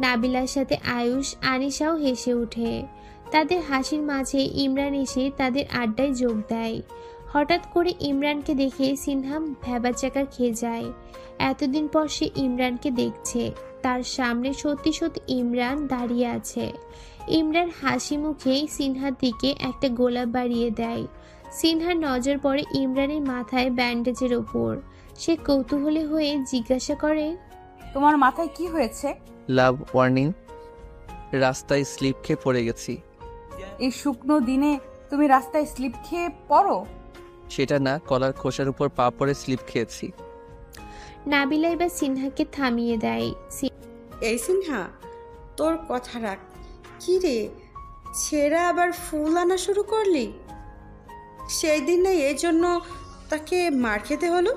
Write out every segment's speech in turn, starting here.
নাবিলার সাথে আয়ুষ আনিশাও হেসে ওঠে। তাদের হাসির মাঝে ইমরান এসে তাদের আড্ডায় যোগ দেয়। হঠাৎ করে ইমরানকে দেখে সিনহা ভ্যাবাচ্যাকা খেয়ে যায়। এতদিন পর সে ইমরানকে দেখছে। তার সামনে সত্যি সত্যি ইমরান দাঁড়িয়ে আছে। ইমরান হাসি মুখে সিনহার দিকে একটা গোলাপ বাড়িয়ে দেয়। সিনহার নজর পড়ে ইমরানের মাথায় ব্যান্ডেজের ওপর। সে কৌতূহলী হয়ে জিজ্ঞাসা করে, তোমার মাথায় কি হয়েছে? লাভ ওয়ার্নিং, রাস্তায় স্লিপ খেয়ে পড়ে গেছি। এই শুকনো দিনে তুমি রাস্তায় স্লিপ খেয়ে পড়ো? সেটা না, কলার খোসার উপর পা পড়ে স্লিপ খেয়েছি। নাবিলা এবার সিনহাকে থামিয়ে দেয়। এই সিনহা, তোর কথা রাখ। কি রে, ছেঁড়া আবার ফুল আনা শুরু করলি? সেই দিন না এই জন্য তাকে মার খেতে হলো?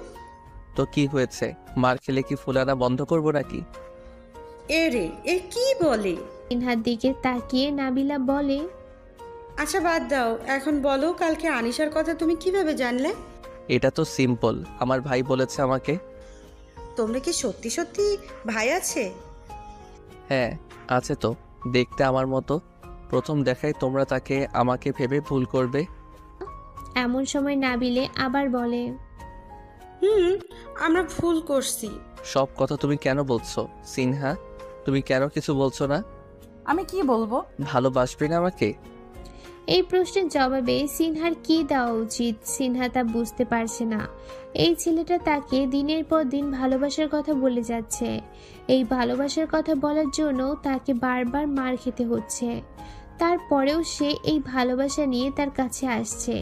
তো কি হয়েছে, মার খেলে কি ফুলানা বন্ধ করবো নাকি? এ রে, এ কি বলে? সিনহার দিকে তাকিয়ে নাবিলা বলে, আচ্ছা বাদ দাও, এখন বলো কালকে আনিশার কথা তুমি কিভাবে জানলে? এটা তো সিম্পল, আমার ভাই বলেছে আমাকে। তোমরা কি সত্যি সত্যি ভাই আছে? হ্যাঁ আছে তো, দেখতে আমার মতো। প্রথম দেখায় তোমরা তাকে আমাকে ভেবে ভুল করবে। এমন সময় নাবিলে আবার বলে, আমরা ভুল করছি। সব কথা তুমি কেন বলছো সিনহা? তুমি কেন কিছু বলছো না? আমি কি বলবো? ভালোবাসবে না আমাকে? এই প্রশ্নের জবাবে সিনহার কি দেওয়া উচিত সিনহা তা বুঝতে পারছে না। এই ছেলেটা তাকে দিনের পর দিন ভালোবাসার কথা বলে যাচ্ছে। এই ভালোবাসার কথা বলার জন্য তাকে বারবার মার খেতে হচ্ছে। তারপরেও সে এই ভালোবাসা নিয়ে তার কাছে আসছে।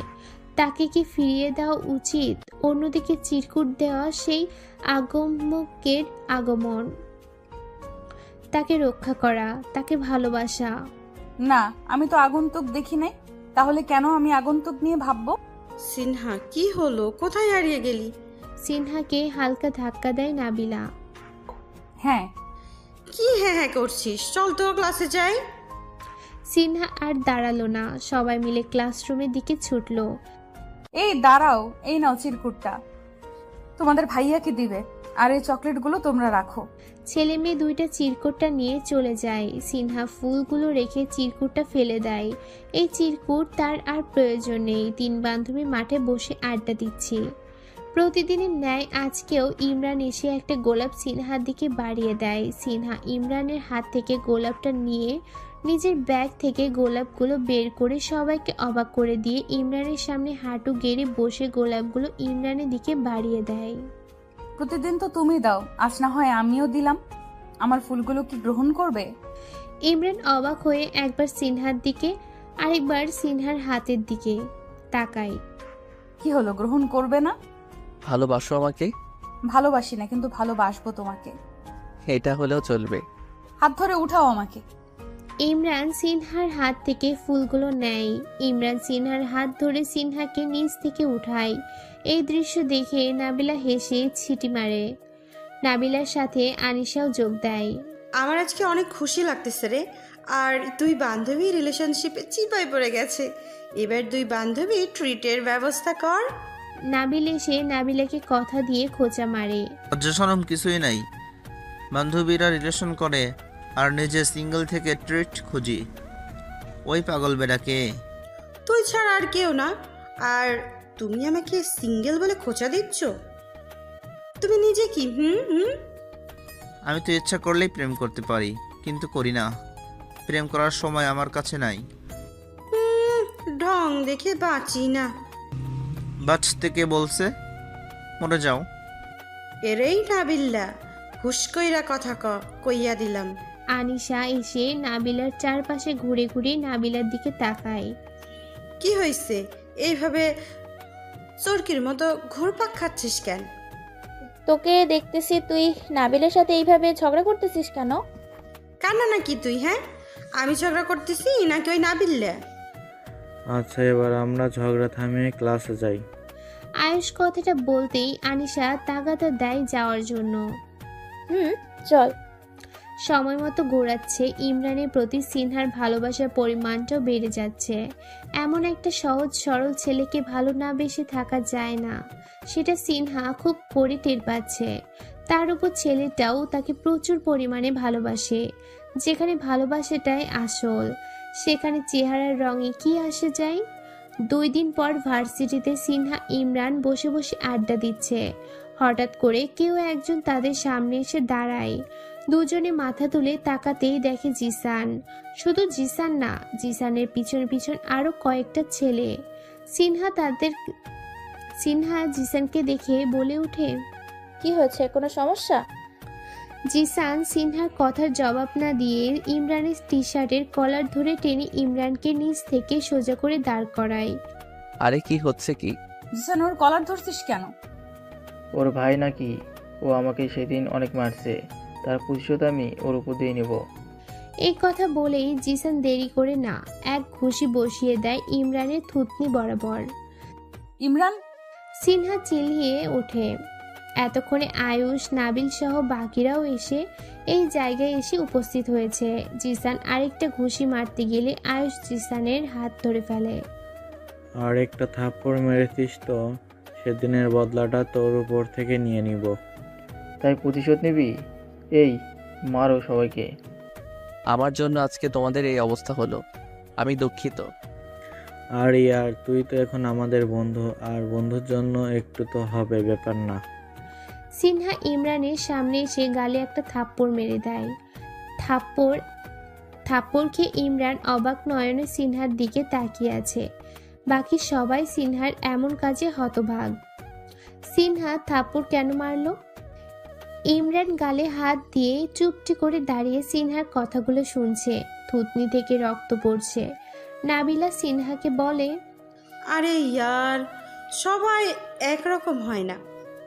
তাকে কি ফিরিয়ে দেওয়া উচিত? অন্যদিকে চিরকুট দেওয়া সেই আগমকের আগমন, তাকে রক্ষা করা, তাকে ভালোবাসা। না, আমি তো আগন্তুক দেখি নাই। তাহলে কেন আমি আগন্তুক নিয়ে ভাববো? সিনহা, কি হলো? কোথায় হারিয়ে গেলি? সিনহাকে হালকা ধাক্কা দেয় নাবিলা। হ্যাঁ। কি হ্যাঁ হ্যাঁ করছিস? চল তো ক্লাসে যাই। সিনহা আর দাঁড়ালো না, সবাই মিলে ক্লাসরুমের দিকে ছুটলো। এই দাঁড়াও, এই নাও চিরকুটটা, তোমাদের ভাইয়াকে দিবে। আর এই চকলেটগুলো তোমরা রাখো। ছেলে মেয়ে দুইটা চিরকুটটা নিয়ে চলে যায়। সিনহা ফুলগুলো রেখে চিরকুটটা ফেলে দেয়। এই চিরকুট তার আর প্রয়োজন নেই। তিন বান্ধবী মাঠে বসে আড্ডা দিচ্ছে। প্রতিদিনের ন্যায় আজকেও ইমরান এসে একটা গোলাপ সিনহার দিকে বাড়িয়ে দেয়। সিনহা ইমরানের হাত থেকে গোলাপটা নিয়ে নিজের ব্যাগ থেকে গোলাপগুলো বের করে সবাইকে অবাক করে দিয়ে ইমরানের সামনে হাঁটু গেড়ে বসে গোলাপগুলো ইমরানের দিকে বাড়িয়ে দেয়। প্রতিদিন তো তুমি দাও, আজ না হয় আমিও দিলাম। আমার ফুলগুলো কি গ্রহণ করবে? ইমরান অবাক হয়ে একবার সিনহার দিকে আরেকবার সিনহার হাতের দিকে তাকায়। কি হলো, গ্রহণ করবে না? ভালোবাসো আমাকে? ভালোবাসি না, কিন্তু ভালোবাসবো তোমাকে। এটা হলেও চলবে। হাত ধরে উঠাও আমাকে। ইমরান সিনহার হাত থেকে ফুলগুলো নেয়। ইমরান সিনহার হাত ধরে সিনহাকে নিচ থেকে উঠায়। এই দৃশ্য দেখে নাবিলা হেসে ছিটি মারে। নাবিলার সাথে আনিশাও যোগ দেয়। আমার আজকে অনেক খুশি লাগতেছে রে। আর দুই বান্ধবী রিলেশনশিপে চিপায় পড়ে গেছে। এবার দুই বান্ধবী ট্রিটের ব্যবস্থা কর। নাবিল এসে নাবিলাকে কথা দিয়ে খোঁচা মারে। লজ্জাশরম কিছুই নাই। বান্ধবীরা রিলেশন করে আর নিজে সিঙ্গেল থেকে ট্রিট খুঁজি। ওই পাগল বেড়াকে। তুই ছাড়া আর কেউ না। আর তুমি আমাকে সিঙ্গেল বলে খোঁচা দিচ্ছ? তুমি নিজে কি? আমি তো ইচ্ছা করলেই প্রেম করতে পারি, কিন্তু করি না। প্রেম করার সময় আমার কাছে নাই। ঢং দেখে বাঁচি না। বাঁচতে কে বলছে? মরে যাও। এরেই নাবিল্লা, হুশ কইরা কথা কইয়া দিলাম। আনিশা এসে নাবিলার চারপাশে ঘুরে ঘুরে নাবিলার দিকে তাকায়। কি হয়েছে? এইভাবে চরকির মতো ঘুরপাক খাচ্ছিস কেন? তোকে দেখতেছি তুই নাবিলের সাথে এইভাবে ঝগড়া করতেছিস কেন? কান্না নাকি তুই? হ্যাঁ, আমি ঝগড়া করতেছি নাকি ওই নাবিল্লা? আচ্ছা, এবার আমরা ঝগড়া থামিয়ে ক্লাসে যাই। আয়ুষ কথাটা বলতেই আনিশা তাগাদা দেয় যাওয়ার জন্য। চল। সময় মতো ঘোরাচ্ছে। ইমরানের প্রতি সিনহার ভালোবাসার পরিমাণটাও বেড়ে যাচ্ছে। এমন একটা সহজ সরল ছেলেকে ভালো না বেশি থাকা যায় না, সেটা সিনহা খুব করে টের পাচ্ছে। তার উপর ছেলেটাও তাকে প্রচুর পরিমাণে ভালোবাসে। যেখানে ভালোবাসাটাই আসল, সেখানে চেহারার রঙে কি আসে যায়। 2 দিন পর ভার্সিটিতে সিনহা ইমরান বসে বসে আড্ডা দিচ্ছে। হঠাৎ করে কেউ একজন তাদের সামনে এসে দাঁড়ায়। দুজনে মাথা তুলে তাকাতেই দেখে জিসান। শুধু জিসান না, জিসানের পিছন পিছন আরো কয়েকটা ছেলে। সিনহা জিসানকে দেখে বলে ওঠে, কি হয়েছে, কোনো সমস্যা? জিসান সিনহার কথার জবাব না দিয়ে ইমরানের টি শার্টের কলার ধরে টেনে ইমরানকে নিচ থেকে সোজা করে দাঁড় করায়। আরে কি হচ্ছে কি? জিসান, ওর কলার ধরছিস কেন? ওর ভাই নাকি? ও আমাকে সেদিন অনেক মারছে, তার প্রতিশোধ আমি ওর উপর দিয়ে নেব। এই কথা বলেই জিসান দেরি করে না, এক ঘুষি বসিয়ে দেয় ইমরানের থুতনি বরাবর। ইমরান! সিনহা চিল্লিয়ে ওঠে। এতক্ষণে আয়ুষ, নাবিল সহ বাকিরাও এসে এই জায়গায় এসে উপস্থিত হয়েছে। জিসান আরেকটা ঘুষি মারতে গেলে আয়ুষ জিসানের হাত ধরে ফেলে। আর একটা থাপ্পড় মেরেছিস তো, সেদিনের বদলাটা তোর উপর থেকে নিয়ে নিব। তাই প্রতিশোধ নিবি? এই মারো সবাইকে। আমার জন্য আজকে তোমাদের এই অবস্থা হলো, আমি দুঃখিত। আর ইয়ার, তুই তো এখন আমাদের বন্ধু, আর বন্ধুর জন্য একটু তো হবে, ব্যাপার না। সিনহা ইমরানের সামনে এসে গালে একটা থাপ্পড় মেরে দেয়। থাপ্পড় খেয়ে ইমরান অবাক নয়নে সিনহার দিকে তাকিয়ে আছে। বাকি সবাই সিনহার এমন কাজে হতবাক। সিনহা থাপ্পড় কেন মারলো? ইমরান গালে হাত দিয়ে চুপটি করে দাঁড়িয়ে সিনহার কথাগুলো শুনছে। থুতনি থেকে রক্ত পড়ছে। নাবিলা সিনহাকে বলে, আরে ইয়ার, সবাই একরকম হয় না,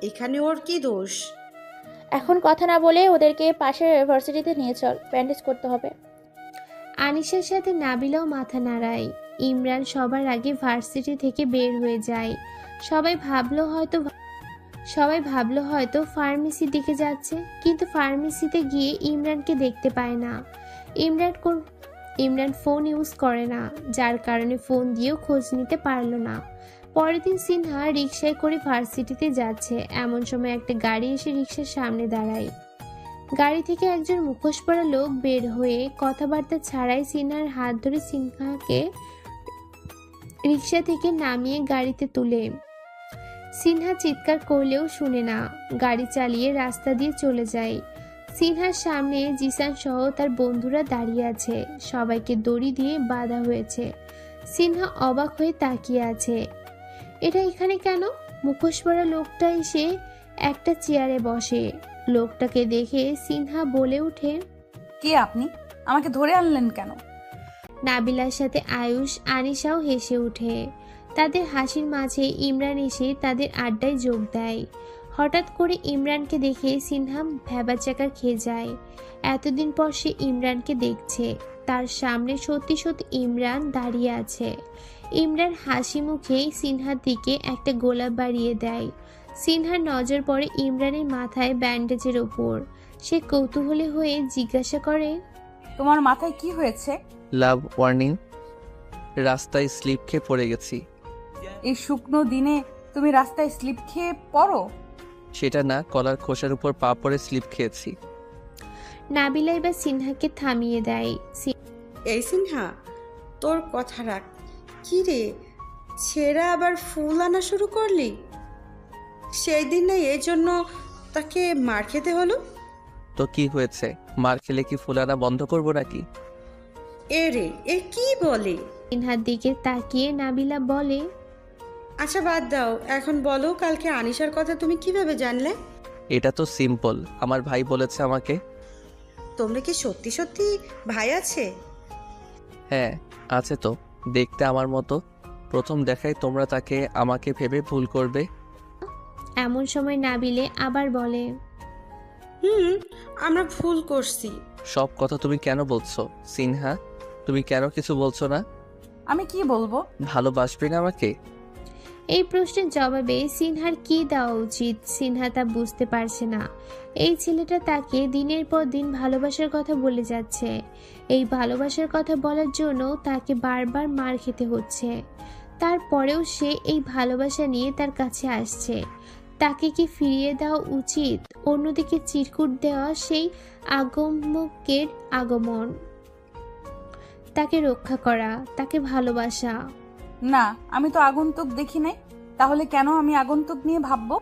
এখানে ওর কি দোষ? এখন কথা না বলে ওদেরকে পাশের ভার্সিটিতে নিয়ে চল, ব্যান্ডেজ করতে হবে। আনিশার সাথে নাবিলাও মাথা নাড়ায়। ইমরান সবার আগে ভার্সিটি থেকে বের হয়ে যায়। সবাই ভাবলো হয়তো ফার্মেসির দিকে যাচ্ছে, কিন্তু ফার্মেসিতে গিয়ে ইমরানকে দেখতে পায় না। ইমরান ফোন ইউজ করে না, যার কারণে ফোন দিয়েও খোঁজ নিতে পারলো না। পরের দিন সিনহা রিকশায় করে ভার্সিটিতে যাচ্ছে। এমন সময় একটা গাড়ি এসে রিকশার সামনে দাঁড়ায়। গাড়ি থেকে একজন মুখোশ পরা লোক বের হয়ে কথাবার্তা ছাড়াই সিনহার হাত ধরে সিনহাকে রিকশা থেকে নামিয়ে গাড়িতে তুলে। সিনহা চিৎকার করলেও শুনে না, গাড়ি চালিয়ে রাস্তা দিয়ে চলে যায়। সিনহার সামনে জিসান সহ তার বন্ধুরা দাঁড়িয়ে আছে। সবাইকে দড়ি দিয়ে বাঁধা হয়েছে। সিনহা অবাক হয়ে তাকিয়ে আছে। এটা এখানে কেন? মুখোশ পরা লোকটা এসে একটা চেয়ারে বসে। লোকটাকে দেখে সিনহা বলে ওঠে, কে আপনি? আমাকে ধরে আনলেন কেন? নাবিলার সাথে আয়ুষ, আনিশাও হেসে ওঠে। তাদের হাসির মাঝে ইমরান এসে তাদের আড্ডায় যোগ দেয়। হঠাৎ করে ইমরানকে দেখে সিনহা ভ্যাবাচ্যাকা খেয়ে যায়। এতদিন পর সে ইমরানকে দেখছে। তার সামনে সত্যি সত্যি ইমরান দাঁড়িয়ে আছে। ইমরান হাসি মুখে সিনহার দিকে একটা গোলাপ বাড়িয়ে দেয়। সিনহার নজর পড়ে ইমরানের মাথায় ব্যান্ডেজের ওপর। সে কৌতূহলী হয়ে জিজ্ঞাসা করে, তোমার মাথায় কি হয়েছে? লাভ ওয়ার্নিং, রাস্তায় স্লিপ খেয়ে পড়ে গেছি। এই শুকনো দিনে তুমি রাস্তায় স্লিপ খেয়ে পড়ো? সেটা না, কলার খোসার উপর পা পড়ে স্লিপ খেয়েছি। নাবিলা এবার সিনহাকে থামিয়ে দেয়। এই সিনহা, তোর কথা রাখ। কি রে, ছেঁড়া আবার ফুল আনা শুরু করলি? সেই দিন না এই জন্য তাকে মার খেতে হলো? তো কি হয়েছে, মার খেলে কি ফুলানা বন্ধ করবো নাকি? এ রে, এ কি বলে? সিনহার দিকে তাকিয়ে নাবিলা বলে, আচ্ছা বাদ দাও, এখন বলো কালকে আনিশার কথা তুমি কিভাবে জানলে? এটা তো সিম্পল, আমার ভাই বলেছে আমাকে। তোমরা কি সত্যি সত্যি ভাই আছে? হ্যাঁ আছে তো, দেখতে আমার মতো। প্রথম দেখায় তোমরা তাকে আমাকে ভেবে ভুল করবে। এমন সময় নাবিলে আবার বলে, আমরা ভুল করছি। সব কথা তুমি কেন বলছো সিনহা? তুমি কেন কিছু বলছো না? আমি কি বলবো? ভালোবাসবে না আমাকে? এই প্রশ্নের জবাবে সিনহার কি দেওয়া উচিত সিনহা তা বুঝতে পারছে না। এই ছেলেটা তাকে দিনের পর দিন ভালোবাসার কথা বলে যাচ্ছে। এই ভালোবাসার কথা বলার জন্য তাকে বারবার মার খেতে হচ্ছে। তারপরেও সে এই ভালোবাসা নিয়ে তার কাছে আসছে। তাকে কি ফিরিয়ে দেওয়া উচিত? অন্যদিকে চিরকুট দেওয়া সেই আগমকের আগমন, তাকে রক্ষা করা, তাকে ভালোবাসা। না, আমি তো আগন্তুক দেখি নাই, তাহলে কেন আমি আগন্তুক নিয়ে ভাববো?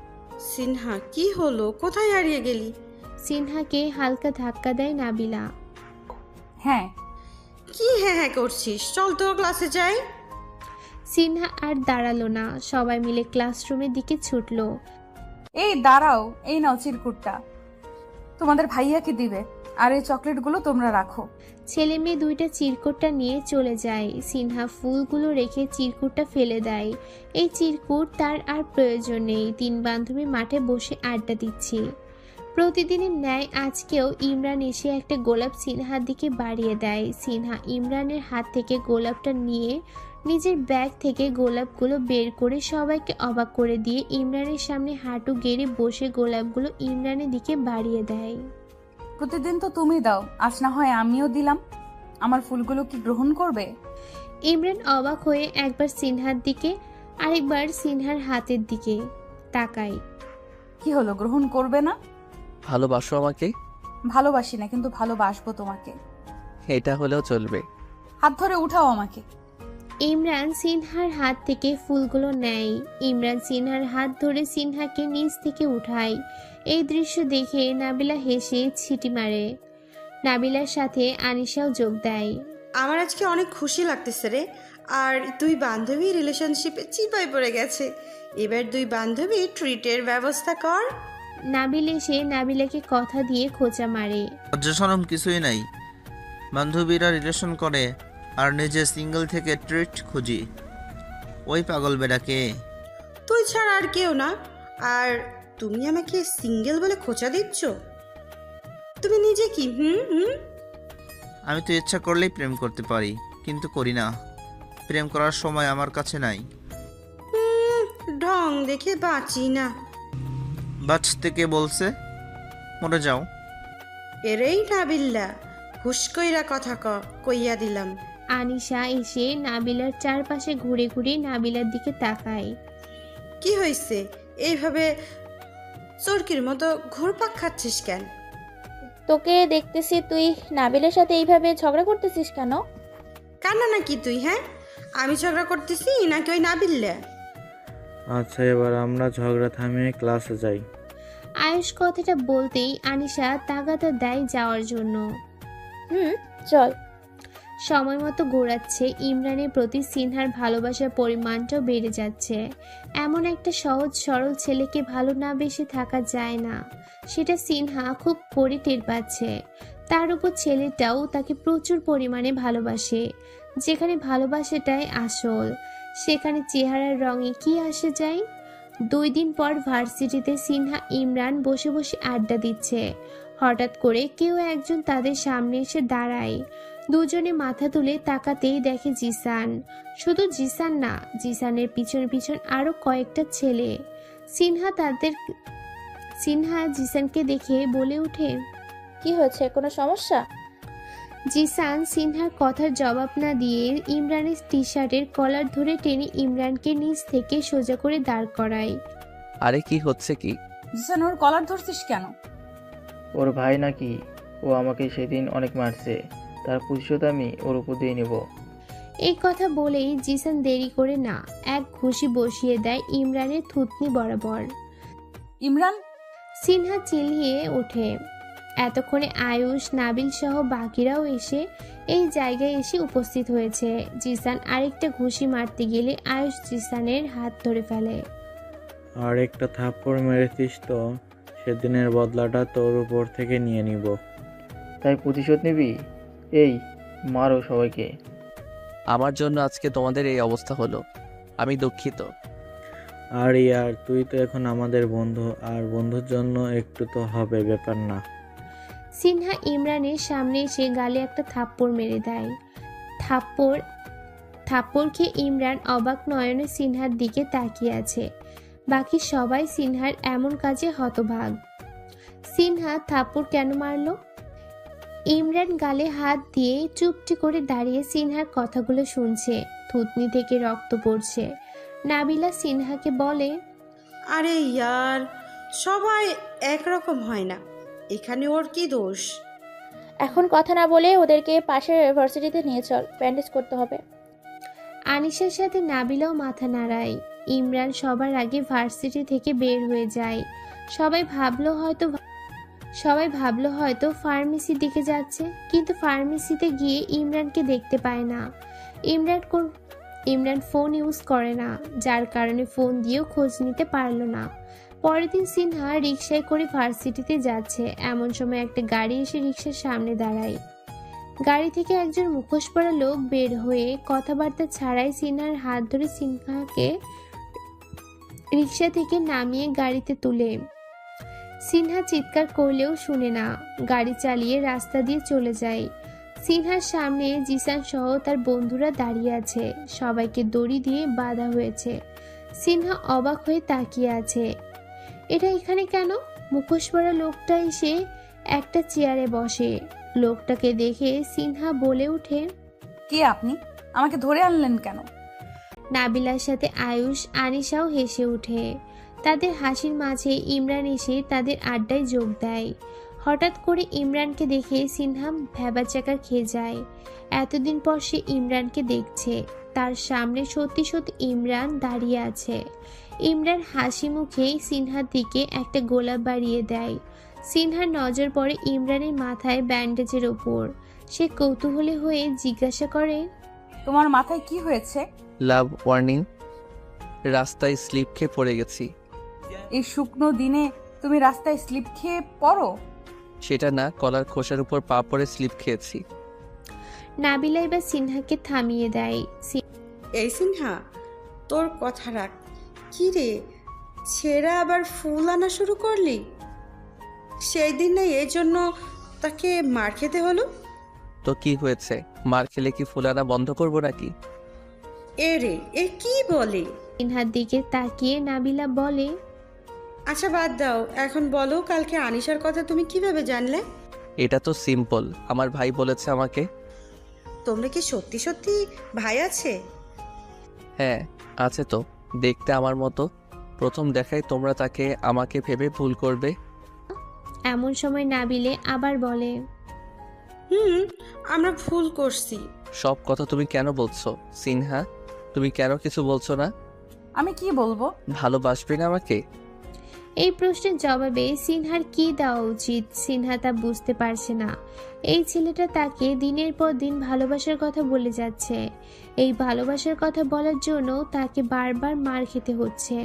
সিনহা কি হলো, কোথায় হারিয়ে গেলি? সিনহাকে হালকা ধাক্কা দেয় নাবিলা। হ্যাঁ, কি হ্যাঁ হ্যাঁ করছিস? চল তো ক্লাসে যাই। সিনহা আর দাঁড়ালো না, সবাই মিলে ক্লাসরুমের দিকে ছুটলো। এই দাঁড়াও, এই নাও চিরকুটটা, তোমাদের ভাইয়াকে দিবে, আর এই চকলেটগুলো তোমরা রাখো। ছেলে মেয়ে দুইটা চিরকুটটা নিয়ে চলে যায়। সিনহা ফুলগুলো রেখে চিরকুটটা ফেলে দেয়। এই চিরকুট তার আর প্রয়োজন নেই। তিন বান্ধবী মাঠে বসে আড্ডা দিচ্ছে। প্রতিদিনের ন্যায় আজকেও ইমরান এসে একটা গোলাপ সিনহার দিকে বাড়িয়ে দেয়। সিনহা ইমরানের হাত থেকে গোলাপটা নিয়ে নিজের ব্যাগ থেকে গোলাপগুলো বের করে সবাইকে অবাক করে দিয়ে ইমরানের সামনে হাঁটু গেড়ে বসে গোলাপগুলো ইমরানের দিকে বাড়িয়ে দেয়। প্রতিদিন তো তুমি দাও, আজ না হয় আমিও দিলাম। আমার ফুলগুলো কি গ্রহণ করবে? ইমরান অবাক হয়ে একবার সিনহার দিকে আরেকবার সিনহার হাতের দিকে তাকায়। কি হলো, গ্রহণ করবে না? ভালোবাসো আমাকে? ভালোবাসি না, কিন্তু ভালোবাসবো তোমাকে। এটা হলেও চলবে। হাত ধরে উঠাও আমাকে। ইমরান সিনহার হাত থেকে ফুলগুলো নেয়। ইমরান সিনহার হাত ধরে সিনহাকে নিচ থেকে উঠায়। এই দৃশ্য দেখে নাবিলা হেসে ছিটি মারে। নাবিলার সাথে আনিশাও যোগ দেয়। আমার আজকে অনেক খুশি লাগতেছে রে। আর দুই বান্ধবী রিলেশনশিপে চিপায় পড়ে গেছে। এবার দুই বান্ধবী ট্রিটের ব্যবস্থা কর। নাবিল এসে নাবিলাকে কথা দিয়ে খোঁচা মারে। লজ্জাশরম কিছুই নাই। বান্ধবীরা রিলেশন করে আর নিজে সিঙ্গেল থেকে ট্রিট খুঁজি। ওই পাগল বেটাকে। তুই ছাড়া আর কেউ না। আর তুমি আমাকে সিঙ্গেল বলে খোঁচা দিচ্ছ? তুমি নিজে কি আমি তো ইচ্ছা করলেই প্রেম করতে পারি, কিন্তু করি না। প্রেম করার সময় আমার কাছে নাই। ঢং দেখে বাঁচি না। বাঁচতে কে বলছে? মরে যাও। এরেই নাবিল্লা, হুশ কইরা কথা কইয়া দিলাম। আনিশা এসে নাবিলার চারপাশে ঘুরে ঘুরে নাবিলার দিকে তাকায়। কি হয়েছে? এইভাবে চরকির মতো ঘুরপাক খাচ্ছিস কেন? তোকে দেখতেছি তুই নাবিলের সাথে এইভাবে ঝগড়া করতেছিস কেন? কান্না নাকি তুই? হ্যাঁ, আমি ঝগড়া করতেছি নাকি ওই নাবিল্লা? আচ্ছা, এবার আমরা ঝগড়া থামিয়ে ক্লাসে যাই। আয়ুষ কথাটা বলতেই আনিশা তাগাদা দেয় যাওয়ার জন্য। চল। সময় মতো ঘোরাচ্ছে। ইমরানের প্রতি সিনহার ভালোবাসার পরিমাণটাও বেড়ে যাচ্ছে। এমন একটা সহজ সরল ছেলেকে ভালো না বেশি থাকা যায় না, সেটা সিনহা খুব করে টের পাচ্ছে। তার উপর ছেলেটাও তাকে প্রচুর পরিমাণে ভালোবাসে। যেখানে ভালোবাসাটাই আসল, সেখানে চেহারার রঙে কি আসে যায়। 2 দিন পর ভার্সিটিতে সিনহা ইমরান বসে বসে আড্ডা দিচ্ছে। হঠাৎ করে কেউ একজন তাদের সামনে এসে দাঁড়ায়। দুজনে মাথা তুলে তাকাতেই দেখে জিসান। শুধু জিসান না, জিসানের পিছন পিছন আরো কয়েকটা ছেলে। সিনহা জিসানকে দেখে বলে ওঠে, কি হয়েছে, কোনো সমস্যা? জিসান সিনহার কথার জবাব না দিয়ে ইমরানের টি শার্টের কলার ধরে টেনে ইমরানকে নিচ থেকে সোজা করে দাঁড় করায়। আরে কি হচ্ছে কি? জিসান, ওর কলার ধরছিস কেন? ওর ভাই নাকি? ও আমাকে সেদিন অনেক মারছে, তার প্রতিশোধ আমি ওর উপর দিয়ে নেব। এই কথা বলেই জিসান দেরি করে না, এক ঘুষি বসিয়ে দেয় ইমরানের থুতনি বরাবর। ইমরান! সিনহা চিল্লিয়ে ওঠে। এতক্ষণে আয়ুষ, নাবিল সহ বাকিরাও এসে এই জায়গায় এসে উপস্থিত হয়েছে। জিসান আরেকটা ঘুষি মারতে গেলে আয়ুষ জিসানের হাত ধরে ফেলে। আর একটা থাপ্পড় মেরেছিস তো, সেদিনের বদলাটা তোর উপর থেকে নিয়ে নিব। তাই প্রতিশোধ নিবি? এই, মারো সবাইকে। আমার জন্য আজকে তোমাদের এই অবস্থা হলো, আমি দুঃখিত। আর ইয়ার, তুই তো এখন আমাদের বন্ধু, আর বন্ধুর জন্য একটু তো হবে, ব্যাপার না। সিনহা ইমরানের সামনে এসে গালে একটা থাপ্পড় মেরে দেয়। থাপ্পড় খেয়ে ইমরান অবাক নয়নে সিনহার দিকে তাকিয়ে আছে। বাকি সবাই সিনহার এমন কাজে হতভাগ। সিনহা থাপ্পড় কেন মারল? ইমরান গালে হাত দিয়ে চুপটি করে দাঁড়িয়ে সিনহার কথাগুলো শুনছে। থুতনি থেকে রক্ত পড়ছে। নাবিলা সিনহাকে বলে, আরে ইয়ার, সবাই একরকম হয় না, এখানে ওর কি দোষ? এখন কথা না বলে ওদেরকে পাশের ভার্সিটিতে নিয়ে চল, ব্যান্ডেজ করতে হবে। আনিশার সাথে নাবিলাও মাথা নাড়ায়। ইমরান সবার আগে ভার্সিটি থেকে বের হয়ে যায়। সবাই ভাবলো হয়তো ফার্মেসির দিকে যাচ্ছে, কিন্তু ফার্মেসিতে গিয়ে ইমরানকে দেখতে পায় না। ইমরান ফোন ইউজ করে না, যার কারণে ফোন দিয়েও খোঁজ নিতে পারলো না। পরের দিন সিনহা রিকশায় করে ভার্সিটিতে যাচ্ছে, এমন সময় একটা গাড়ি এসে রিকশার সামনে দাঁড়ায়। গাড়ি থেকে একজন মুখোশ পরা লোক বের হয়ে কথাবার্তা ছাড়াই সিনহার হাত ধরে সিনহাকে রিকশা থেকে নামিয়ে গাড়িতে তুলে। সিনহা চিৎকার করলেও শুনে না, গাড়ি চালিয়ে রাস্তা দিয়ে চলে যায়। সিনহার সামনে জিসান সহ তার বন্ধুরা দাঁড়িয়ে আছে, সবাইকে দড়ি দিয়ে বাঁধা হয়েছে। সিনহা অবাক হয়ে তাকিয়ে আছে, এটা এখানে কেন? মুখোশ পরা লোকটা এসে একটা চেয়ারে বসে। লোকটাকে দেখে সিনহা বলে ওঠে, কে আপনি? আমাকে ধরে আনলেন কেন? নাবিলার সাথে আয়ুষ আনিশাও হেসে ওঠে। তাদের হাসির মাঝে ইমরান এসে তাদের আড্ডায় যোগ দেয়। হঠাৎ করে ইমরানকে দেখে সিনহা ভ্যাবাচ্যাকা খেয়ে যায়। এতদিন পর সে ইমরানকে দেখছে, তার সামনে সত্যি সত্যি ইমরান দাঁড়িয়ে আছে। ইমরান হাসি মুখে সিনহার দিকে একটা গোলাপ বাড়িয়ে দেয়। সিনহার নজর পড়ে ইমরানের মাথায় ব্যান্ডেজের ওপর। সে কৌতূহলী হয়ে জিজ্ঞাসা করে, তোমার মাথায় কি হয়েছে? লাভ ওয়ার্নিং, রাস্তায় স্লিপ খেয়ে পড়ে গেছি। এই শুকনো দিনে তুমি রাস্তায় স্লিপ খেয়ে পড়ো? সেটা না, কলার খোসার উপর পা পড়ে স্লিপ খেয়েছি। নাবিলা এবার সিনহাকে থামিয়ে দেয়। এই সিনহা, তোর কথা রাখ। কি রে, ছেঁড়া আবার ফুল আনা শুরু করলি? সেই দিন না এই জন্য তাকে মার খেতে হলো? তো কি হয়েছে, মার খেলে কি ফুলানা বন্ধ করবো নাকি? এ রে, এ কি বলে? সিনহার দিকে তাকিয়ে নাবিলা বলে, আচ্ছা বাদ দাও, এখন বলো কালকে আনিশার কথা তুমি কিভাবে জানলে? এটা তো সিম্পল, আমার ভাই বলেছে আমাকে। তোমরা কি সত্যি সত্যি ভাই আছে? হ্যাঁ আছে তো, দেখতে আমার মতো। প্রথম দেখায় তোমরা তাকে আমাকে ভেবে ভুল করবে। এমন সময় নাবিলে আবার বলে, আমরা ভুল করছি। সব কথা তুমি কেন বলছো সিনহা? তুমি কেন কিছু বলছো না? আমি কি বলবো? ভালোবাসবে না আমাকে? এই প্রশ্নের জবাবে সিনহার কি দেওয়া উচিত সিনহা তা বুঝতে পারছে না। এই ছেলেটা তাকে দিনের পর দিন ভালোবাসার কথা বলে যাচ্ছে। এই ভালোবাসার কথা বলার জন্য তাকে বারবার মার খেতে হচ্ছে।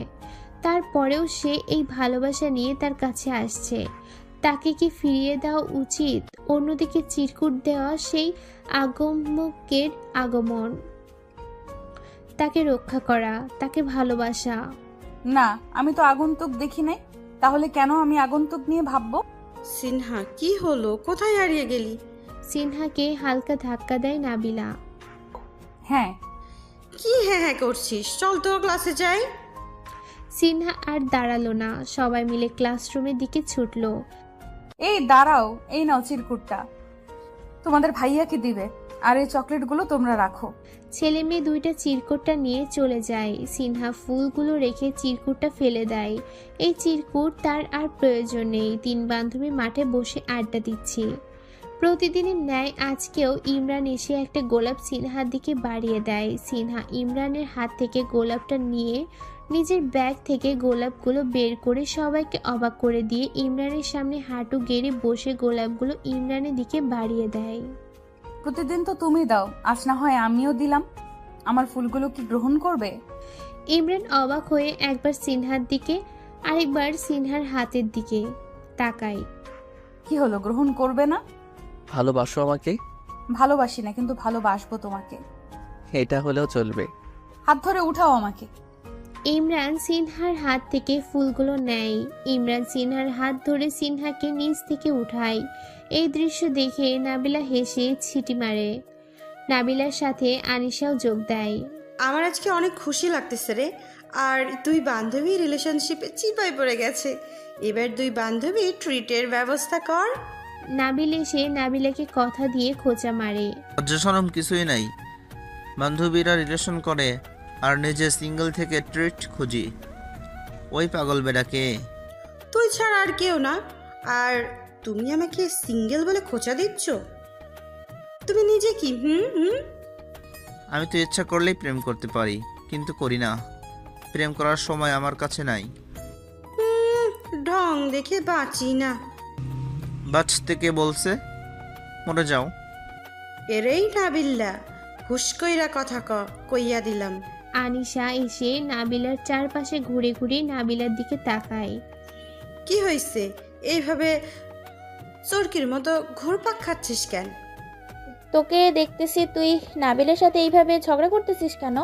তারপরেও সে এই ভালোবাসা নিয়ে তার কাছে আসছে। তাকে কি ফিরিয়ে দেওয়া উচিত? অন্যদিকে চিরকুট দেওয়া সেই আগমকের আগমন, তাকে রক্ষা করা, তাকে ভালোবাসা। না, আমি তো আগন্তুক দেখি নাই, তাহলে কেন আমি আগন্তুক নিয়ে ভাববো? সিনহা, কি হলো? কোথায় হারিয়ে গেলি? সিনহাকে হালকা ধাক্কা দেয় নাবিলা। হ্যাঁ। কি হ্যাঁ হ্যাঁ করছিস? চল তো ক্লাসে যাই। সিনহা আর দাঁড়ালো না, সবাই মিলে ক্লাসরুমের দিকে ছুটলো। এই দাঁড়াও, এই নাও চিরকুটটা, তোমাদের ভাইয়াকে দিবে, আর এই চকলেটগুলো তোমরা রাখো। ছেলে মেয়ে দুইটা চিরকুটটা নিয়ে চলে যায়। সিনহা ফুলগুলো রেখে চিরকুটটা ফেলে দেয়। এই চিরকুট তার আর প্রয়োজন নেই। তিন বান্ধবী মাঠে বসে আড্ডা দিচ্ছে। প্রতিদিনের ন্যায় আজকেও ইমরান এসে একটা গোলাপ সিনহার দিকে বাড়িয়ে দেয়। সিনহা ইমরানের হাত থেকে গোলাপটা নিয়ে নিজের ব্যাগ থেকে গোলাপগুলো বের করে সবাইকে অবাক করে দিয়ে ইমরানের সামনে হাঁটু গেড়ে বসে গোলাপগুলো ইমরানের দিকে বাড়িয়ে দেয়। প্রতিদিন তো তুমি দাও, আজ না হয় আমিও দিলাম। আমার ফুলগুলো কি গ্রহণ করবে? ইমরান অবাক হয়ে একবার সিনহার দিকে আরেকবার সিনহার হাতের দিকে তাকায়। কি হলো, গ্রহণ করবে না? ভালোবাসো আমাকে? ভালোবাসি না, কিন্তু ভালোবাসবো তোমাকে। এটা হলেও চলবে। হাত ধরে উঠাও আমাকে। ইমরান সিনহার হাত থেকে ফুলগুলো নেয়। ইমরান সিনহার হাত ধরে সিনহাকে নিচ থেকে উঠায়। এই দৃশ্য দেখে নাবিলা হেসে ছিটি মারে। নাবিলার সাথে আনিশাও যোগ দেয়। আমার আজকে অনেক খুশি লাগতেছে রে। আর দুই বান্ধবী রিলেশনশিপে চিপায় পড়ে গেছে। এবার দুই বান্ধবী ট্রিটের ব্যবস্থা কর। নাবিল এসে নাবিলাকে কথা দিয়ে খোঁচা মারে। লজ্জাশরম কিছুই নাই, বান্ধবীরা রিলেশন করে আর নিজে সিঙ্গেল থেকে ট্রিট খুঁজি। ওই পাগল বেটাকে? তুই ছাড়া আর কেউ না। আর তুমি আমাকে সিঙ্গেল বলে খোঁচা দিচ্ছ? তুমি নিজে কি আমি তো ইচ্ছা করলেই প্রেম করতে পারি, কিন্তু করি না। প্রেম করার সময় আমার কাছে নাই। ঢং দেখে বাঁচি না। বাঁচতে কে বলছে? মরে যাও। এরেই নাবিল্লা, হুশ কইরা কথা কইয়া দিলাম। আনিশা এসে নাবিলার চারপাশে ঘুরে ঘুরে নাবিলার দিকে তাকায়। কি হয়েছে? এইভাবে চরকির মতো ঘুরপাক খাচ্ছিস কেন? তোকে দেখতেছি তুই নাবিলের সাথে এইভাবে ঝগড়া করতেছিস কেন?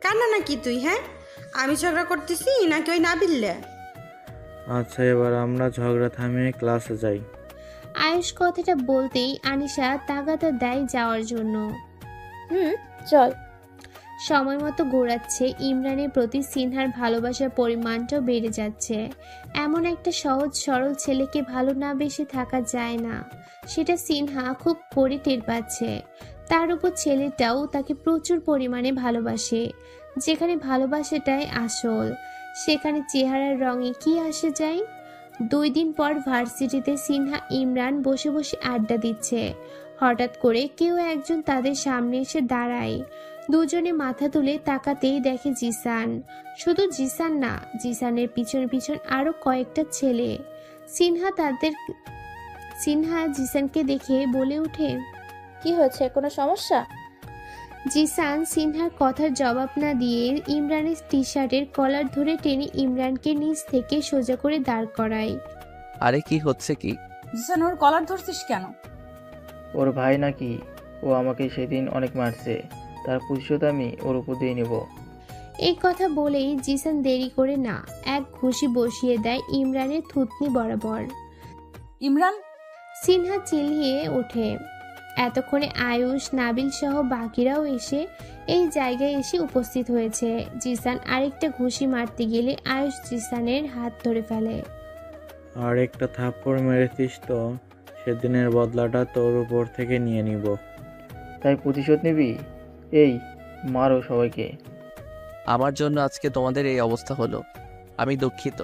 কান্না নাকি তুই? হ্যাঁ, আমি ঝগড়া করতেছি নাকি ওই নাবিল্লা? আচ্ছা, এবার আমরা ঝগড়া থামিয়ে ক্লাসে যাই। আয়ুষ কথাটা বলতেই আনিশা তাগাদা দেয় যাওয়ার জন্য। চল। সময় মতো ঘোরাচ্ছে। ইমরানের প্রতি সিনহার ভালোবাসার পরিমাণটাও বেড়ে যাচ্ছে। এমন একটা সহজ সরল ছেলেকে ভালো না বেশি থাকা যায় না, সেটা সিনহা খুব করে টের পাচ্ছে। তার উপর ছেলেটাও তাকে প্রচুর পরিমাণে ভালোবাসে। যেখানে ভালোবাসাটাই আসল, সেখানে চেহারার রঙে কি আসে যায়। 2 দিন পর ভার্সিটিতে সিনহা ইমরান বসে বসে আড্ডা দিচ্ছে। হঠাৎ করে কেউ একজন তাদের সামনে এসে দাঁড়ায়। দুজনে মাথা তুলে তাকাতেই দেখে জিসান। শুধু জিসান না, জিসানের পিছন পিছন আরো কয়েকটা ছেলে। সিনহা জিসানকে দেখে বলে ওঠে, কি হয়েছে, কোনো সমস্যা? জিসান সিনহার কথার জবাব না দিয়ে ইমরানের টি শার্টের কলার ধরে টেনে ইমরানকে নিচ থেকে সোজা করে দাঁড় করায়। আরে কি হচ্ছে কি? জিসান, ওর কলার ধরছিস কেন? ওর ভাই নাকি? ও আমাকে সেদিন অনেক মারছে, তার প্রতিশোধ আমি ওর উপর দিয়ে নেব। এই কথা বলেই জিসান দেরি করে না এক ঘুষি বসিয়ে দেয় ইমরানের থুতনি বরাবর। ইমরান! সিনহা চিল্লিয়ে ওঠে। এতক্ষণে আয়ুষ, নাবিল সহ বাকিরাও এসে এই জায়গায় এসে উপস্থিত হয়েছে। জিসান আরেকটা ঘুষি মারতে গেলে আয়ুষ জিসানের হাত ধরে ফেলে। আর একটা থাপ্পড় মেরেছিস তো, সেদিনের বদলাটা তোর উপর থেকে নিয়ে নিব। তাই প্রতিশোধ নিবি? এই, মারো সবাইকে। আমার জন্য আজকে তোমাদের এই অবস্থা হলো, আমি দুঃখিত।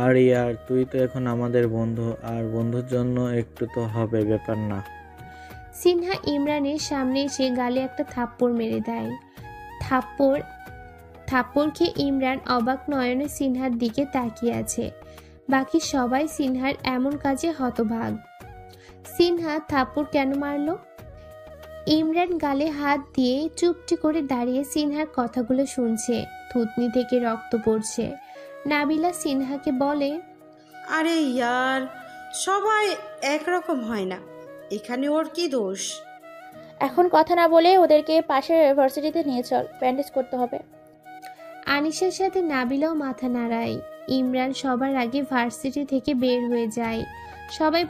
আর ইয়ার, তুই তো এখন আমাদের বন্ধু, আর বন্ধুর জন্য একটু তো হবে, ব্যাপার না। সিনহা ইমরানের সামনে এসে গালে একটা থাপ্পড় মেরে দেয়। থাপ্পড় খেয়ে ইমরান অবাক নয়নে সিনহার দিকে তাকিয়ে আছে। বাকি সবাই সিনহার এমন কাজে হতবাক। সিনহা থাপ্পড় কেন মারলো? ইমরান গালে হাত দিয়ে চুপটি করে দাঁড়িয়ে সিনহার কথাগুলো শুনছে। থুতনি থেকে রক্ত পড়ছে। নাবিলা সিনহাকে বলে, আরে ইয়ার, সবাই একরকম হয় না, এখানে ওর কি দোষ? এখন কথা না বলে ওদেরকে পাশের ভার্সিটিতে নিয়ে চল, ব্যান্ডেজ করতে হবে। আনিশার সাথে নাবিলাও মাথা নাড়ায়। ইমরান সবার আগে ভার্সিটি থেকে বের হয়ে যায়। সবাই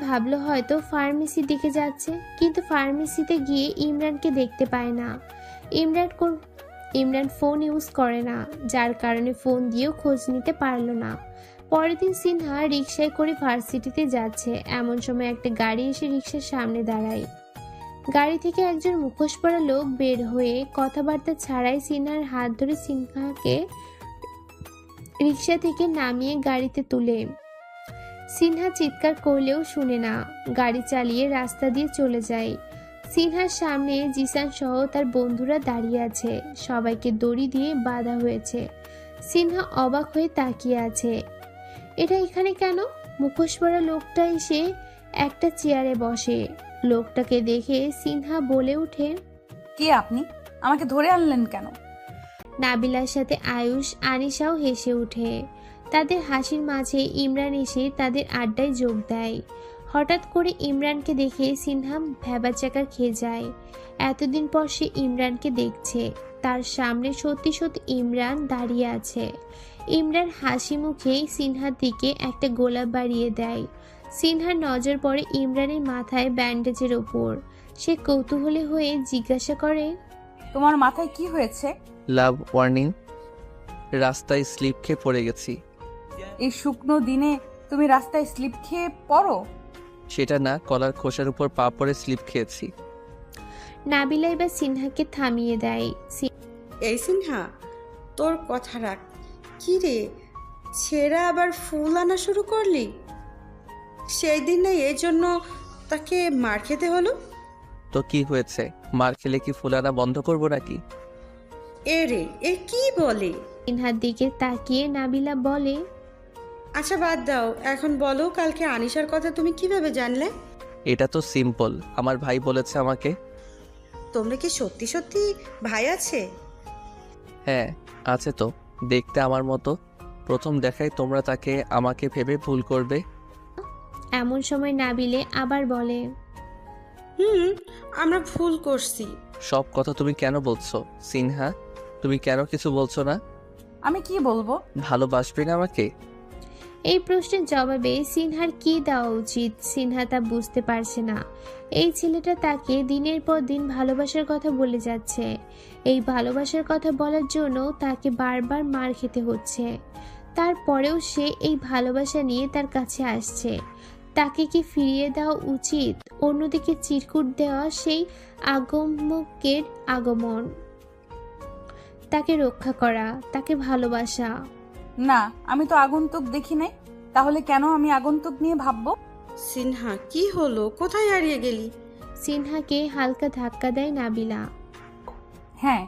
ভাবলো হয়তো ফার্মেসির দিকে যাচ্ছে, কিন্তু ফার্মেসিতে গিয়ে ইমরানকে দেখতে পায় না। ইমরান ফোন ইউজ করে না, যার কারণে ফোন দিয়েও খোঁজ নিতে পারল না। পরের দিন সিনহা রিকশায় করে ভার্সিটিতে যাচ্ছে। এমন সময় একটা গাড়ি এসে রিকশার সামনে দাঁড়ায়। গাড়ি থেকে একজন মুখোশ পরা লোক বের হয়ে কথাবার্তা ছাড়াই সিনহার হাত ধরে সিনহাকে রিকশা থেকে নামিয়ে গাড়িতে তুলে। সিনহা চিৎকার করলেও শুনে না, গাড়ি চালিয়ে রাস্তা দিয়ে চলে যায়। সিনহার সামনে জিসান সহ তার বন্ধুরা দাঁড়িয়ে আছে। সবাইকে দড়ি দিয়ে বাঁধা হয়েছে। সিনহা অবাক হয়ে তাকিয়ে আছে। এটা এখানে কেন? মুখোশ পরা লোকটা এসে একটা চেয়ারে বসে। লোকটাকে দেখে সিনহা বলে ওঠে, কে আপনি? আমাকে ধরে আনলেন কেন? নাবিলার সাথে আয়ুষ, আনিশাও হেসে ওঠে। তাদের হাসির মাঝে ইমরান এসে তাদের আড্ডায় যোগ দেয়। হঠাৎ করে ইমরানকে দেখে সিনহা ভ্যাবাচ্যাকা খেয়ে যায়। এতদিন পর সে ইমরানকে দেখছে। তার সামনে সত্যি সত্যি ইমরান দাঁড়িয়ে আছে। ইমরান হাসি মুখে সিনহার দিকে একটা গোলাপ বাড়িয়ে দেয়। সিনহার নজর পড়ে ইমরানের মাথায় ব্যান্ডেজের ওপর। সে কৌতূহলী হয়ে জিজ্ঞাসা করে, তোমার মাথায় কি হয়েছে? লাভ ওয়ার্নিং, রাস্তায় স্লিপ খেয়ে পড়ে গেছি। এই শুকনো দিনে তুমি রাস্তায় স্লিপ খেয়ে পড়ো? সেটা না, কলার খোসার উপর পা পড়ে স্লিপ খেয়েছি। নাবিলা এবার সিনহাকে থামিয়ে দেয়। এই সিনহা, তোর কথা রাখ। কি রে, ছেঁড়া আবার ফুল আনা শুরু করলি? সেই দিন না এই জন্য তাকে মার খেতে হলো? তো কি হয়েছে? মার খেলে কি ফুল আনা বন্ধ করবো নাকি? এ রে, এ কি বলে? সিনহার দিকে তাকিয়ে নাবিলা বলে, আচ্ছা বাদ দাও, এখন বলো কালকে আনিশার কথা তুমি কিভাবে জানলে? এটা তো সিম্পল, আমার ভাই বলেছে আমাকে। তোমরা কি সত্যি সত্যি ভাই আছে? হ্যাঁ, আছে তো, দেখতে আমার মতো। প্রথম দেখায় তোমরা তাকে আমাকে ভেবে ভুল করবে। এমন সময় নাবিলে আবার বলে, হুম, আমরা ভুল করছি। সব কথা তুমি কেন বলছো সিনহা? তুমি কেন কিছু বলছো না? আমি কি বলবো? ভালোবাসবে না আমাকে? এই প্রশ্নের জবাবে সিনহার কি দেওয়া উচিত সিনহা তা বুঝতে পারছে না। এই ছেলেটা তাকে দিনের পর দিন ভালোবাসার কথা বলে যাচ্ছে। এই ভালোবাসার কথা বলার জন্য তাকে বারবার মার খেতে হচ্ছে। তারপরেও সে এই ভালোবাসা নিয়ে তার কাছে আসছে। তাকে কি ফিরিয়ে দেওয়া উচিত? অন্যদিকে চিরকুট দেওয়া সেই আগমকের আগমন, তাকে রক্ষা করা, তাকে ভালোবাসা। না, আমি তো আগন্তুক দেখি নাই, তাহলে কেন আমি আগন্তুক নিয়ে ভাববো? সিনহা, কি হলো? কোথায় হারিয়ে গেলি? সিনহাকে হালকা ধাক্কা দেয় নাবিলা। হ্যাঁ,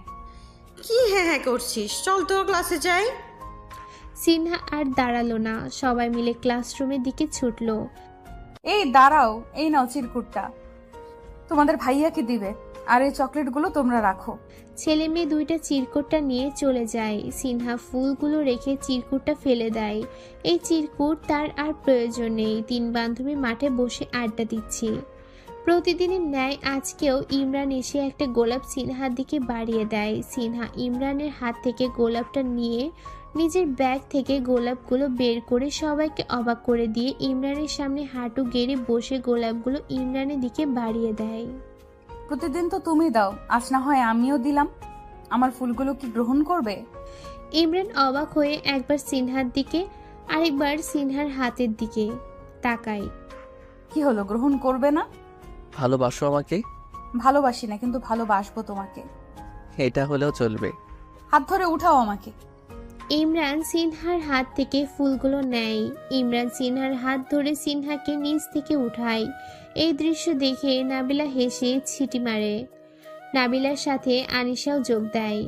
কি হ্যাঁ হ্যাঁ করছিস? চল তো ক্লাসে যাই। সিনহা আর দাঁড়ালো না, সবাই মিলে ক্লাসরুমের দিকে ছুটলো। এই দাঁড়াও, এই নাও চিরকুটটা, তোমাদের ভাইয়াকে দিবে, আর এই চকলেটগুলো তোমরা রাখো। ছেলে মেয়ে দুইটা চিরকুটটা নিয়ে চলে যায়। সিনহা ফুলগুলো রেখে চিরকুটটা ফেলে দেয়। এই চিরকুট তার আর প্রয়োজন নেই। তিন বান্ধবী মাঠে বসে আড্ডা দিচ্ছে। প্রতিদিনের ন্যায় আজকেও ইমরান এসে একটা গোলাপ সিনহার দিকে বাড়িয়ে দেয়। সিনহা ইমরানের হাত থেকে গোলাপটা নিয়ে নিজের ব্যাগ থেকে গোলাপগুলো বের করে সবাইকে অবাক করে দিয়ে ইমরানের সামনে হাঁটু গেড়ে বসে গোলাপগুলো ইমরানের দিকে বাড়িয়ে দেয়। প্রতিদিন তো তুমি দাও, আজ না হয় আমিও দিলাম। আমার ফুলগুলো কি গ্রহণ করবে? ইমরান অবাক হয়ে একবার সিনহার দিকে আরেকবার সিনহার হাতের দিকে তাকায়। কি হলো, গ্রহণ করবে না? ভালোবাসো আমাকে? ভালোবাসি না, কিন্তু ভালোবাসবো তোমাকে। এটা হলেও চলবে। হাত ধরে উঠাও আমাকে। ইমরান সিনহার হাত থেকে ফুলগুলো নেয়। ইমরান সিনহার হাত ধরে সিনহাকে নিচ থেকে উঠায়। এই দৃশ্য দেখে নাবিলা হেসে ছিটি মারে। নাবিলার সাথে আনিশাও যোগ দেয়।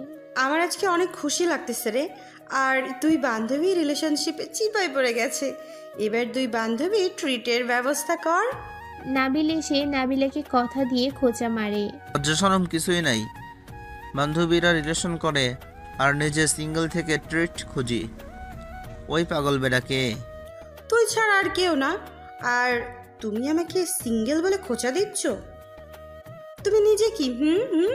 আমার আজকে অনেক খুশি লাগতেছে রে। আর দুই বান্ধবী রিলেশনশিপে চিপায় পড়ে গেছে। এবার দুই বান্ধবী ট্রিটের ব্যবস্থা কর। নাবিল এসে নাবিলাকে কথা দিয়ে খোঁচা মারে। লজ্জাশরম কিছুই নাই। বান্ধবীরা রিলেশন করে আর নিজে সিঙ্গেল থেকে ট্রিট খুঁজি। ওই পাগল বেটাকে। তুই ছাড়া আর কেউ না। আর তুমি আমাকে সিঙ্গেল বলে খোঁচা দিচ্ছ? তুমি নিজে কি? হুম হুম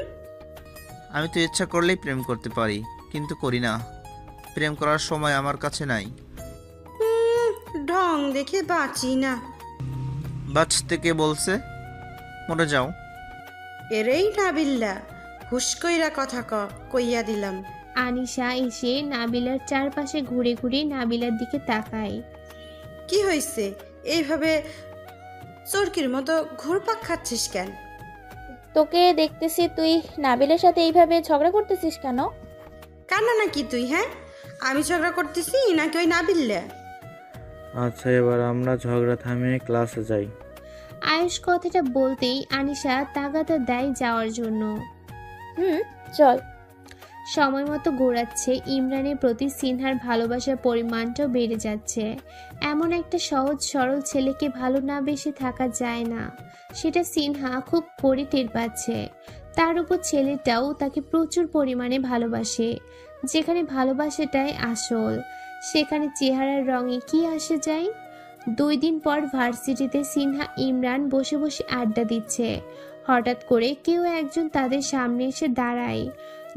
আমি তো ইচ্ছা করলেই প্রেম করতে পারি, কিন্তু করি না। প্রেম করার সময় আমার কাছে নাই। ঢং দেখে বাঁচি না। বাঁচতে কে বলছে? মরে যাও। এরেই নাবিল্লা, হুশ কইরা কথা কইয়া দিলাম। আনিশা এসে নাবিলার চারপাশে ঘুরে ঘুরে নাবিলার দিকে তাকায়। কি হয়েছে? এইভাবে চরকির মতো ঘুরপাক খাচ্ছিস কেন? তোকে দেখতেছি তুই নাবিলের সাথে এইভাবে ঝগড়া করতেছিস কেন? কান্না নাকি তুই? হ্যাঁ, আমি ঝগড়া করতেছি নাকি ওই নাবিল্লা? আচ্ছা, এবার আমরা ঝগড়া থামিয়ে ক্লাসে যাই। আয়ুষ কথাটা বলতেই আনিশা তাগাদা দেয় যাওয়ার জন্য। চল। সময় মতো ঘোরাচ্ছে। ইমরানের প্রতি সিনহার ভালোবাসার পরিমাণটাও বেড়ে যাচ্ছে। এমন একটা সহজ সরল ছেলেকে ভালো না বেশি থাকা যায় না, সেটা সিনহা খুব করে টের পাচ্ছে। তার উপর ছেলেটাও তাকে প্রচুর পরিমাণে ভালোবাসে। যেখানে ভালোবাসাটাই আসল, সেখানে চেহারার রঙে কি আসে যায়। 2 দিন পর ভার্সিটিতে সিনহা ইমরান বসে বসে আড্ডা দিচ্ছে। হঠাৎ করে কেউ একজন তাদের সামনে এসে দাঁড়ায়।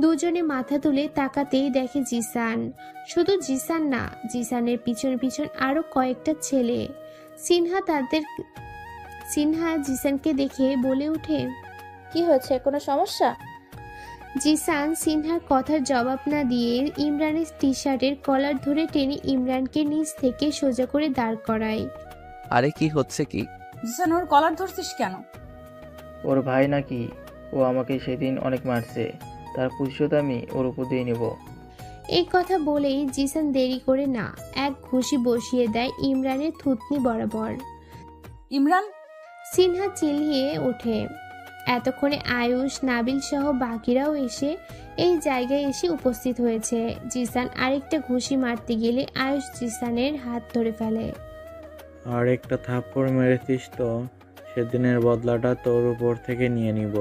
দুজনে মাথা তুলে তাকাতেই দেখে জিসান। শুধু জিসান না, জিসানের পিছন পিছন আরো কয়েকটা ছেলে। সিনহা জিসানকে দেখে বলে ওঠে, কি হয়েছে, কোনো সমস্যা? জিসান সিনহার কথার জবাব না দিয়ে ইমরানের টি শার্টের কলার ধরে টেনে ইমরানকে নিচ থেকে সোজা করে দাঁড় করায়। আরে কি হচ্ছে কি? জিসান, ওর কলার ধরছিস কেন? ওর ভাই নাকি? ও আমাকে সেদিন অনেক মারছে, তার প্রতিশোধ আমি ওর উপর দিয়ে নেব। এই কথা বলেই জিসান দেরি করে না এক ঘুষি বসিয়ে দেয় ইমরানের থুতনি বরাবর। ইমরান, সিনহা চিল্লিয়ে ওঠে। এতক্ষণে আয়ুষ, নাবিল সহ বাকিরাও এসে এই জায়গায় এসে উপস্থিত হয়েছে। জিসান আরেকটা ঘুষি মারতে গেলে আয়ুষ জিসানের হাত ধরে ফেলে। আর একটা থাপ্পড় মেরেছিস তো সেদিনের বদলাটা তোর উপর থেকে নিয়ে নিব।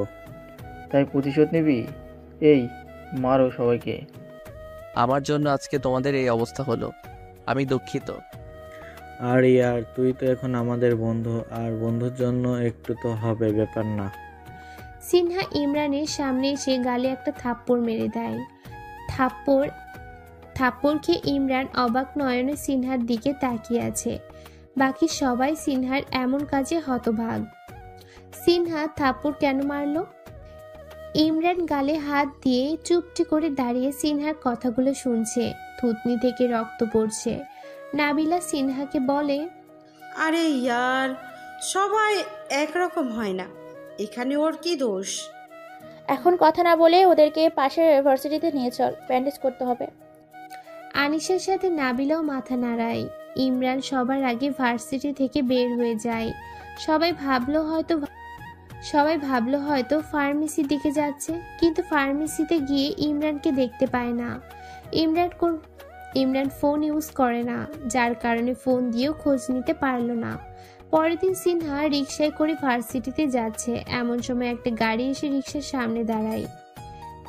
তাই প্রতিশোধ নিবি? এই মারো সবাইকে। আমার জন্য আজকে তোমাদের এই অবস্থা হলো, আমি দুঃখিত। আর ইয়ার তুই তো এখন আমাদের বন্ধু, আর বন্ধুর জন্য একটু তো হবে, ব্যাপার না। সিনহা ইমরানের সামনে এসে গালে একটা থাপ্পড় মেরে দেয়। থাপ্পড় খেয়ে ইমরান অবাক নয়নে সিনহার দিকে তাকিয়ে আছে। বাকি সবাই সিনহার এমন কাজে হতবাক। সিনহা থাপ্পড় কেন মারলো? ইমরান গালে হাত দিয়ে চুপটি করে দাঁড়িয়ে সিনহার কথাগুলো শুনছে। থুতনি থেকে রক্ত পড়ছে। নাবিলা সিনহাকে বলে, আরে ইয়ার, সবাই একরকম হয় না, এখানে ওর কি দোষ? এখন কথা না বলে ওদেরকে পাশের ভার্সিটিতে নিয়ে চল, ব্যান্ডেজ করতে হবে। আনিশার সাথে নাবিলাও মাথা নাড়ায়। ইমরান সবার আগে ভার্সিটি থেকে বের হয়ে যায়। সবাই ভাবলো হয়তো ফার্মেসির দিকে যাচ্ছে, কিন্তু ফার্মেসিতে গিয়ে ইমরানকে দেখতে পায় না। ইমরান ফোন ইউজ করে না, যার কারণে ফোন দিয়েও খোঁজ নিতে পারল না। পরের দিন সিনহা রিকশায় করে ভার্সিটিতে যাচ্ছে। এমন সময় একটা গাড়ি এসে রিকশার সামনে দাঁড়ায়।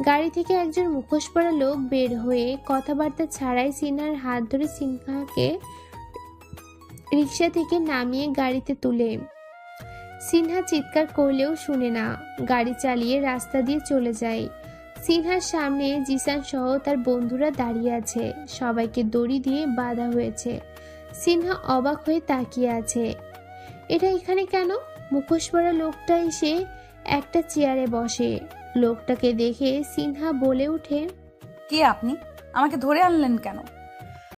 গাড়ি থেকে একজন মুখোশ পরা লোক বের হয়ে কথাবার্তা ছাড়াই সিনহার হাত ধরে সিনহাকে রিকশা থেকে নামিয়ে গাড়িতে তুলে। সিনহা চিৎকার করলেও শুনে না, গাড়ি চালিয়ে রাস্তা দিয়ে চলে যায়। সিনহার সামনে জিসান সহ তার বন্ধুরা দাঁড়িয়ে আছে। সবাইকে দড়ি দিয়ে বাঁধা হয়েছে। সিনহা অবাক হয়ে তাকিয়ে আছে। এটা এখানে কেন? মুখোশ পরা লোকটা এসে একটা চেয়ারে বসে। লোকটাকে দেখে সিনহা বলে ওঠে, কে আপনি? আমাকে ধরে আনলেন কেন?